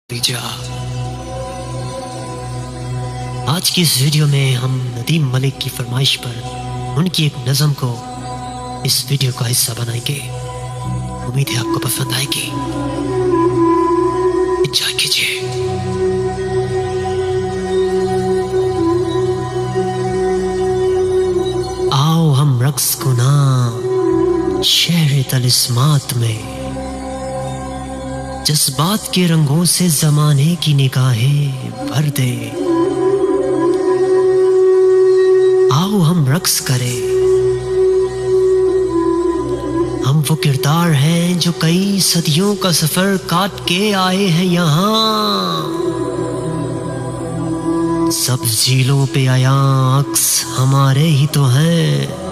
जा। आज की इस वीडियो में हम नदीम मलिक की फरमाइश पर उनकी एक नज़म को इस वीडियो का हिस्सा बनाएंगे। उम्मीद है आपको पसंद आएगी। एंजॉय कीजिए। आओ हम रक्स को ना शहर तलिस्मात में, जज्बात के रंगों से जमाने की निगाहें भर दे। आओ हम रक्स करें। हम वो किरदार हैं जो कई सदियों का सफर काट के आए हैं यहाँ। सब झीलों पे आया अक्स हमारे ही तो हैं।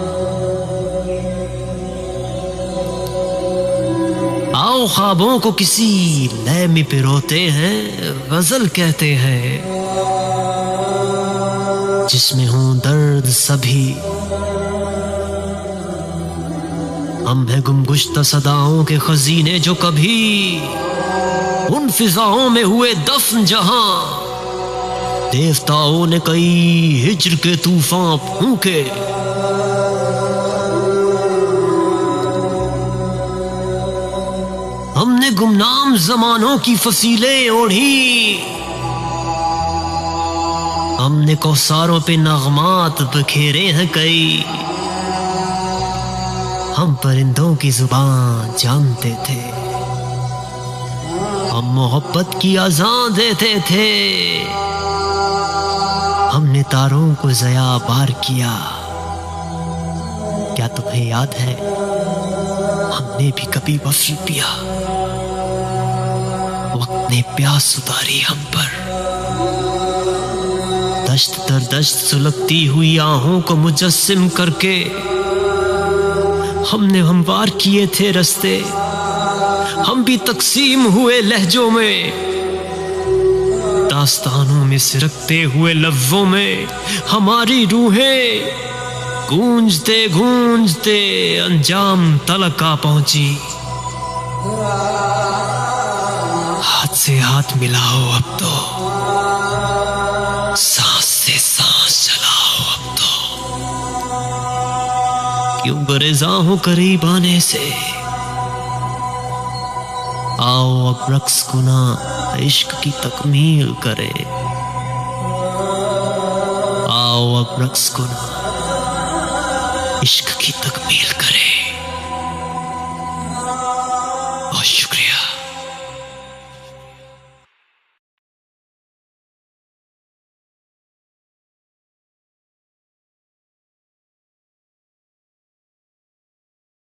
आओ ख्वाबों को किसी लय में पिरोते हैं, गजल कहते हैं जिसमें हों दर्द सभी। हम हैं गुमगुश्ता सदाओं के खजीने जो कभी उन फिजाओं में हुए दफन जहां देवताओं ने कई हिज्र के तूफान फूंके। हमने गुमनाम जमानों की फसीलें ओढ़ी। हमने कौसारों पे नगमात बखेरे हैं कई। हम परिंदों की जुबान जानते थे, हम मोहब्बत की आज़ान देते थे। हमने तारों को ज़या बार किया। क्या तुम्हें याद है हमने भी कभी वफ़ी पिया। वक्त ने प्यास उतारी हम पर, दश्त दर दश्त सुलगती हुई आहों को मुजस्सिम करके हमने हमवार किए थे रस्ते। हम भी तकसीम हुए लहजों में, दास्तानों में सिरकते हुए लफ्ज़ों में हमारी रूहें गूंजते गूंजते अंजाम तलक आ पहुंची। हाथ से हाथ मिलाओ अब तो, सांस से सांस चलाओ अब तो। क्यों गुरेज़ा हो करीब आने से। आओ अब रक्स को ना इश्क की तकमील करे। आओ अब रक्स को ना इश्क की तकमील करे।